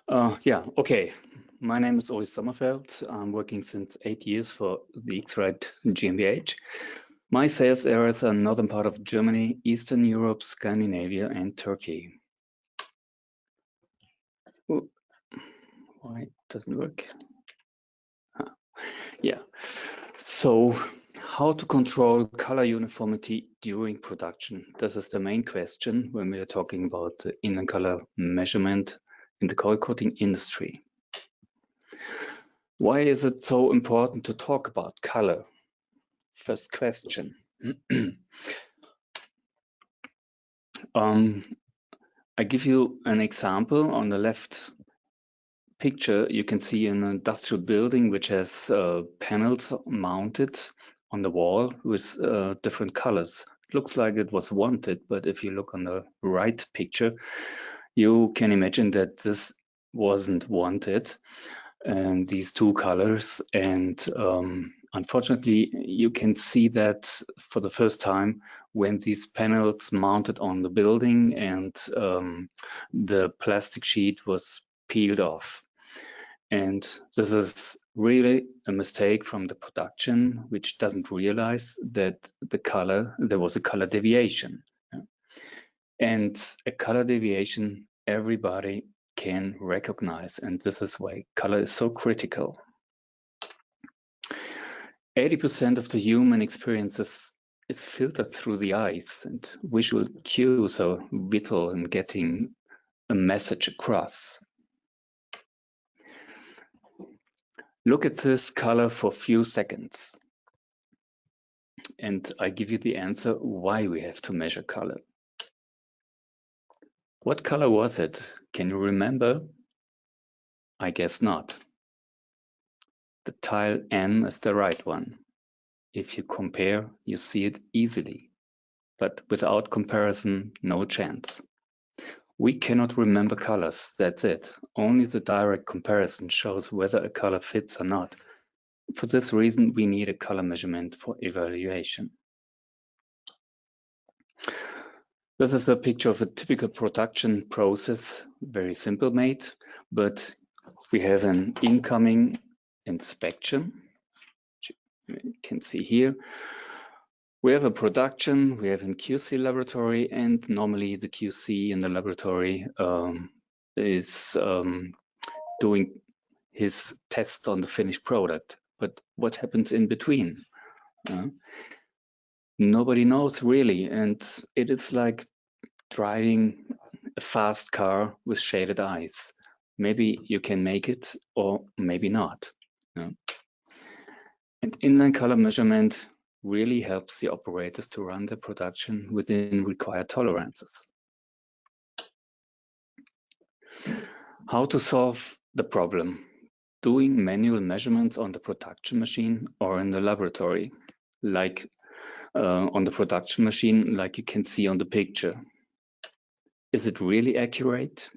Yeah, okay. My name is Uri Sommerfeld. I'm working since 8 years for the X-Rite GmbH. My sales areas are northern part of Germany, Eastern Europe, Scandinavia, and Turkey. Ooh, why it doesn't work? Yeah. So, how to control color uniformity during production? This is the main question when we are talking about the inline color measurement in the coil coating industry. Why is it so important to talk about color? First question. I give you an example. On the left picture, you can see an industrial building which has panels mounted on the wall with different colors. It looks like it was wanted, but if you look on the right picture, you can imagine that this wasn't wanted, and these two colors. And unfortunately, you can see that for the first time when these panels mounted on the building and the plastic sheet was peeled off. And this is really a mistake from the production, which doesn't realize that there was a color deviation. And a color deviation, everybody can recognize, and this is why color is so critical. 80% of the human experiences is filtered through the eyes, and visual cues are vital in getting a message across. Look at this color for a few seconds, and I give you the answer why we have to measure color. What color was it? Can you remember? I guess not. The tile N is the right one. If you compare, you see it easily, but without comparison, no chance. We cannot remember colors, that's it. Only the direct comparison shows whether a color fits or not. For this reason, we need a color measurement for evaluation. This is a picture of a typical production process, very simple made, but we have an incoming inspection, which you can see here. We have a production, we have a QC laboratory, and normally the QC in the laboratory is doing his tests on the finished product. But what happens in between? Nobody knows really, and it is like driving a fast car with shaded eyes. Maybe you can make it or maybe not. And inline color measurement really helps the operators to run the production within required tolerances. How to solve the problem? Doing manual measurements on the production machine or in the laboratory, like on the production machine, like you can see on the picture. Is it really accurate?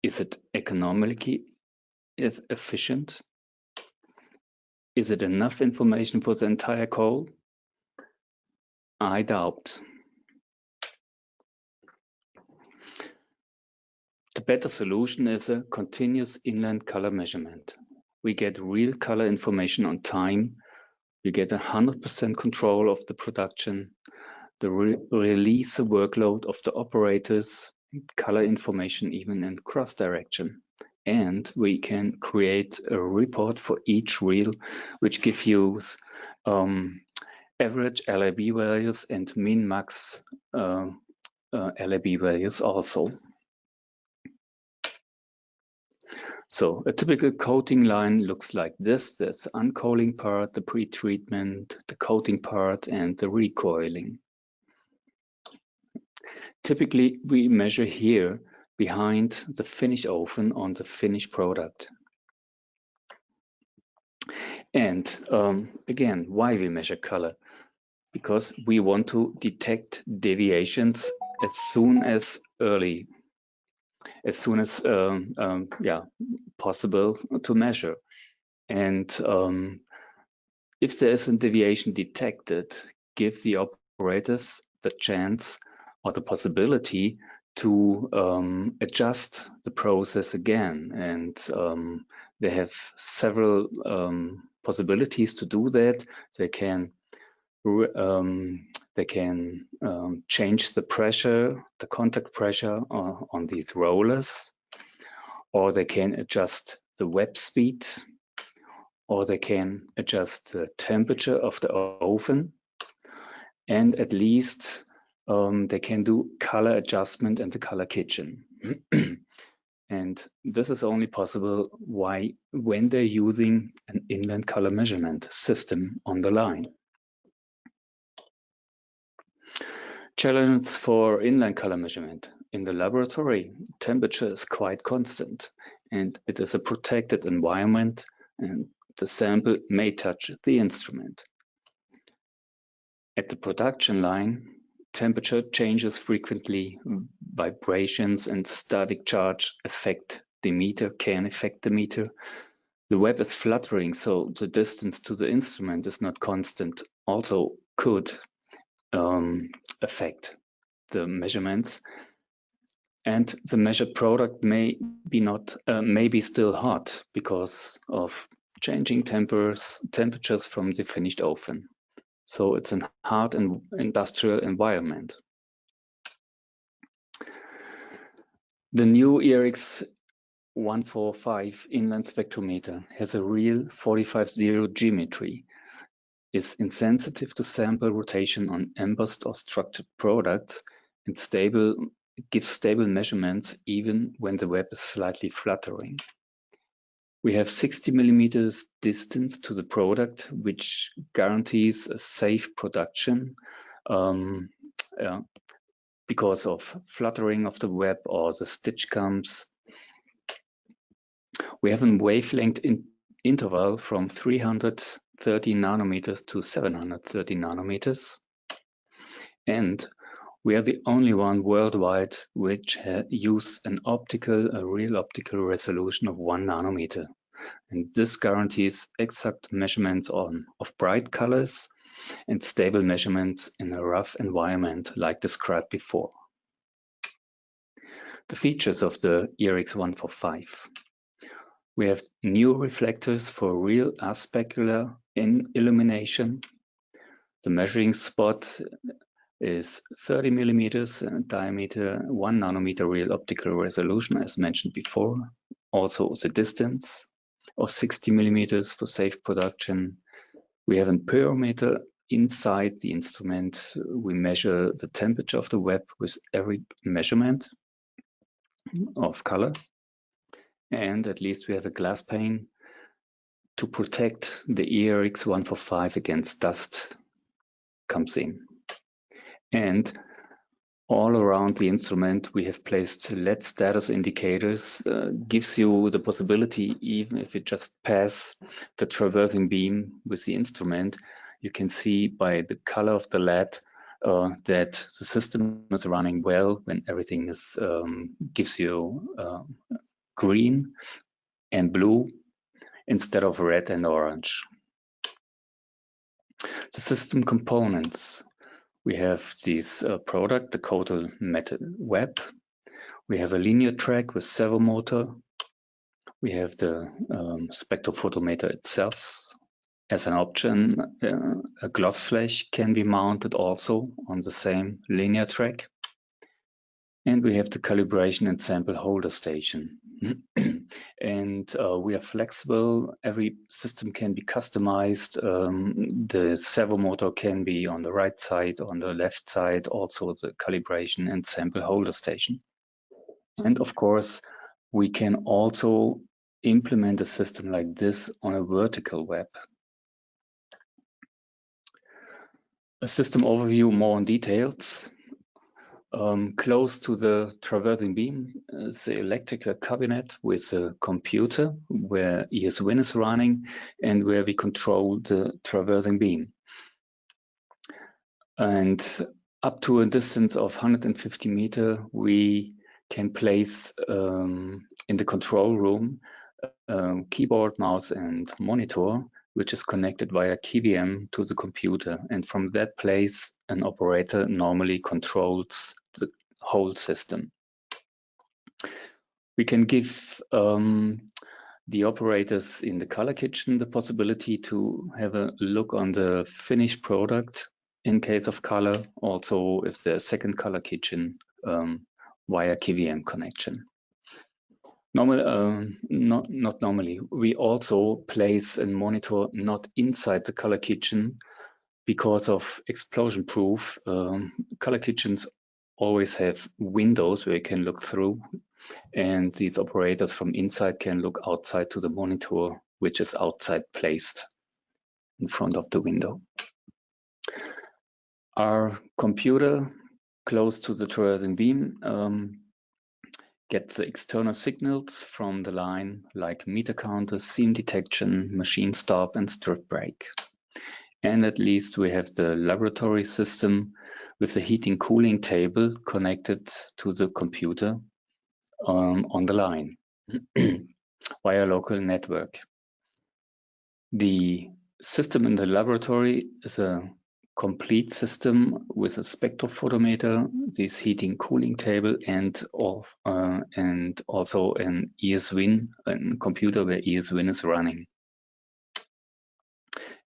Is it economically efficient? Is it enough information for the entire coil? I doubt. The better solution is a continuous inline color measurement. We get real color information on time. We get 100% control of the production, the release workload of the operators, color information even in cross direction. And we can create a report for each reel, which gives you average LAB values and min-max LAB values also. So a typical coating line looks like this. There's the uncoiling part, the pre-treatment, the coating part, and the recoiling. Typically, we measure here behind the finish oven on the finished product. And again, why we measure color? Because we want to detect deviations as soon as possible to measure. And if there is a deviation detected, give the operators the chance or the possibility to adjust the process again, and they have several possibilities to do that. They can change the pressure, the contact pressure on these rollers, or they can adjust the web speed, or they can adjust the temperature of the oven, and at least they can do color adjustment in the color kitchen. And this is only possible when they're using an inline color measurement system on the line. Challenges for inline color measurement. In the laboratory, temperature is quite constant, and it is a protected environment, and the sample may touch the instrument. At the production line, temperature changes frequently, vibrations and static charge can affect the meter. The web is fluttering, so the distance to the instrument is not constant, also could affect the measurements. And the measured product may be still hot because of changing temperatures from the finished oven. So it's a hard and industrial environment. The new ERX 145 inline spectrometer has a real 45-0 geometry, is insensitive to sample rotation on embossed or structured products, and gives stable measurements even when the web is slightly fluttering. We have 60 millimeters distance to the product, which guarantees a safe production because of fluttering of the web or the stitch comes. We have a wavelength interval from 330 nanometers to 730 nanometers. And we are the only one worldwide which use a real optical resolution of 1 nanometer. And this guarantees exact measurements of bright colors and stable measurements in a rough environment like described before. The features of the ERX 145. We have new reflectors for real aspecular illumination. The measuring spot is 30 millimeters diameter, 1 nanometer real optical resolution, as mentioned before. Also the distance of 60 millimeters for safe production. We have a pyrometer inside the instrument. We measure the temperature of the web with every measurement of color. And at least we have a glass pane to protect the ERX 145 against dust comes in. And all around the instrument, we have placed LED status indicators, gives you the possibility, even if you just pass the traversing beam with the instrument, you can see by the color of the LED that the system is running well when everything is gives you green and blue instead of red and orange. The system components. We have this product, the Coil metal web. We have a linear track with servo motor. We have the spectrophotometer itself. As an option, a gloss flash can be mounted also on the same linear track. And we have the calibration and sample holder station. And we are flexible. Every system can be customized. The servo motor can be on the right side, on the left side, also the calibration and sample holder station. And of course, we can also implement a system like this on a vertical web. A system overview, more on details. Close to the traversing beam is the electrical cabinet with a computer where ESWin is running and where we control the traversing beam. And up to a distance of 150 meters, we can place in the control room keyboard, mouse, and monitor, which is connected via KVM to the computer. And from that place, an operator normally controls the whole system. We can give the operators in the color kitchen the possibility to have a look on the finished product in case of color, also if there's a second color kitchen via KVM connection. Not normally. We also place a monitor not inside the color kitchen because of explosion proof. Color kitchens always have windows where you can look through, and these operators from inside can look outside to the monitor, which is outside placed in front of the window. Our computer close to the traversing beam gets the external signals from the line like meter counter, seam detection, machine stop, and strip break. And at least we have the laboratory system with the heating cooling table connected to the computer on the line via local network. The system in the laboratory is a complete system with a spectrophotometer, this heating cooling table, and also an ESWIN, a computer where ESWIN is running.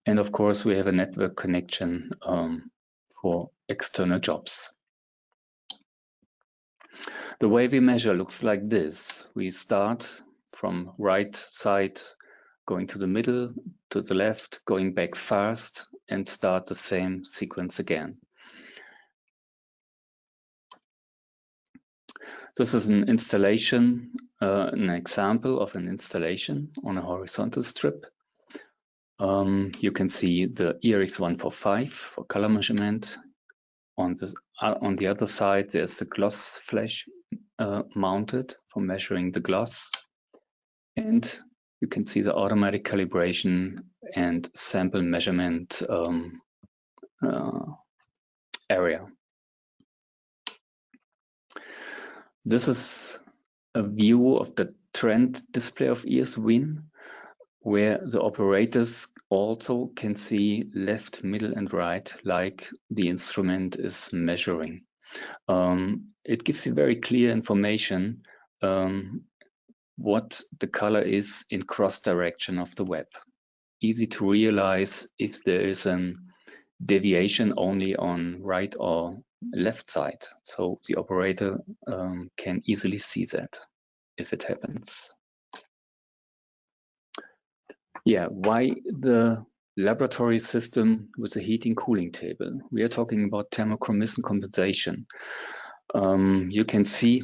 And of course, we have a network connection for external jobs. The way we measure looks like this. We start from right side, going to the middle, to the left, going back fast, and start the same sequence again. This is an installation, an example of an installation on a horizontal strip. You can see the ERX145 for color measurement. On the other side, there's the gloss flash mounted for measuring the gloss. And you can see the automatic calibration and sample measurement area. This is a view of the trend display of ESWIN, where the operators also can see left, middle, and right, like the instrument is measuring. It gives you very clear information what the color is in cross direction of the web. Easy to realize if there is a deviation only on right or left side. So the operator can easily see that if it happens. Yeah, why the laboratory system with a heating cooling table? We are talking about thermochromism compensation. You can see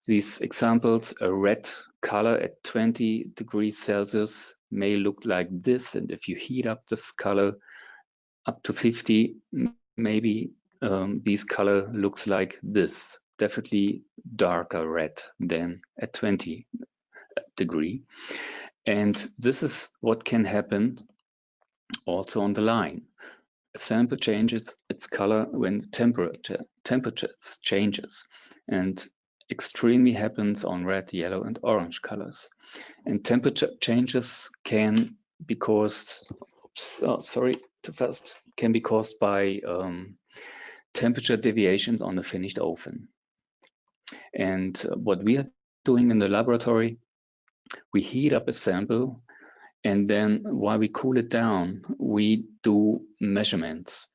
these examples. A red color at 20 degrees Celsius may look like this, and if you heat up this color up to 50, maybe this color looks like this, definitely darker red than at 20 degree. And this is what can happen also on the line. A sample changes its color when the temperature changes, and extremely happens on red, yellow, and orange colors. And temperature changes can be caused, can be caused by temperature deviations on the finished oven. And what we are doing in the laboratory, we heat up a sample, and then while we cool it down, we do measurements.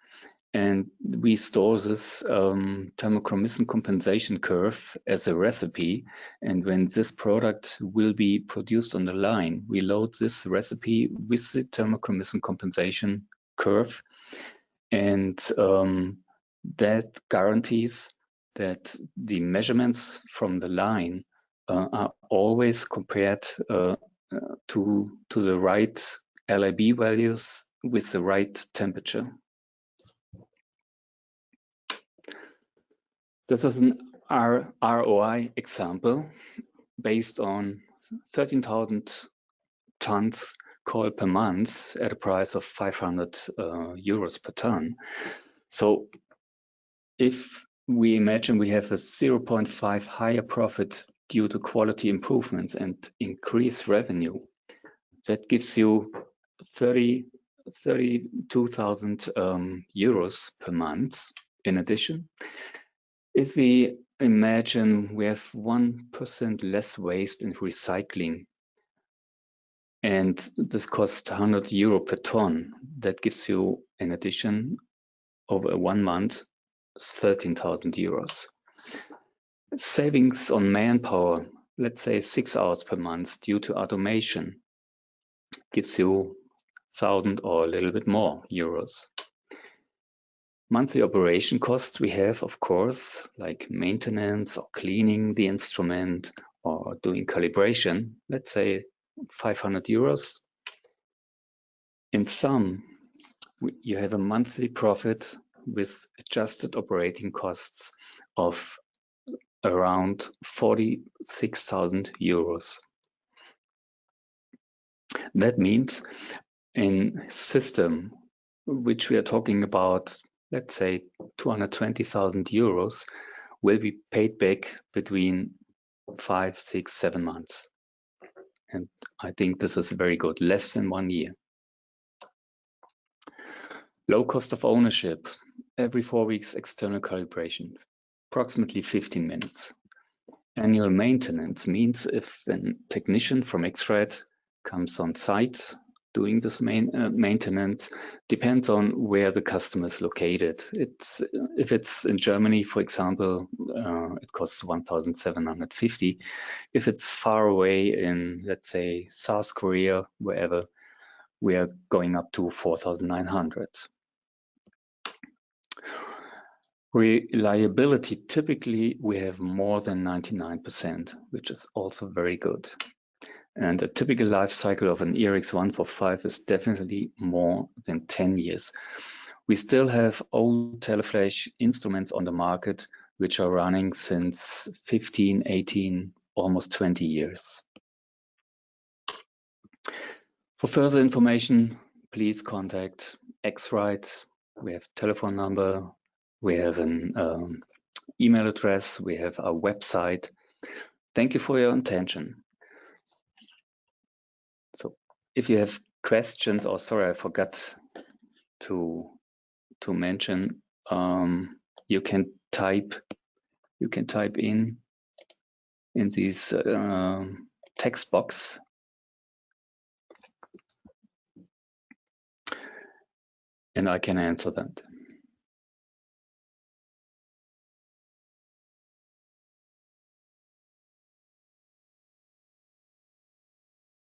And we store this thermochromism compensation curve as a recipe. And when this product will be produced on the line, we load this recipe with the thermochromism compensation curve. And that guarantees that the measurements from the line are always compared to the right LIB values with the right temperature. This is an ROI example based on 13,000 tons coil per month at a price of 500 euros per ton. So if we imagine we have a 0.5 higher profit due to quality improvements and increased revenue, that gives you 32,000 euros per month in addition. If we imagine we have 1% less waste in recycling, and this costs 100 euro per ton. That gives you, in addition, over 1 month, 13,000 euros. Savings on manpower, let's say 6 hours per month due to automation, gives you 1,000 or a little bit more euros. Monthly operation costs we have, of course, like maintenance or cleaning the instrument or doing calibration, let's say 500 euros. In sum, you have a monthly profit with adjusted operating costs of around 46,000 euros. That means in system, which we are talking about, let's say 220,000 euros, will be paid back between 5, 6, 7 months. And I think this is very good, less than 1 year. Low cost of ownership, every 4 weeks external calibration, approximately 15 minutes. Annual maintenance means if a technician from X-Rite comes on site doing this maintenance, depends on where the customer is located. If it's in Germany, for example, it costs 1,750. If it's far away in, let's say, South Korea, wherever, we are going up to 4,900. Reliability, typically we have more than 99%, which is also very good. And a typical life cycle of an ERX-145 is definitely more than 10 years. We still have old teleflash instruments on the market which are running since 15, 18, almost 20 years. For further information, please contact X-Rite. We have telephone number, we have an email address, we have our website. Thank you for your attention. So if you have questions, or sorry, I forgot to mention, you can type in this text box, and I can answer that.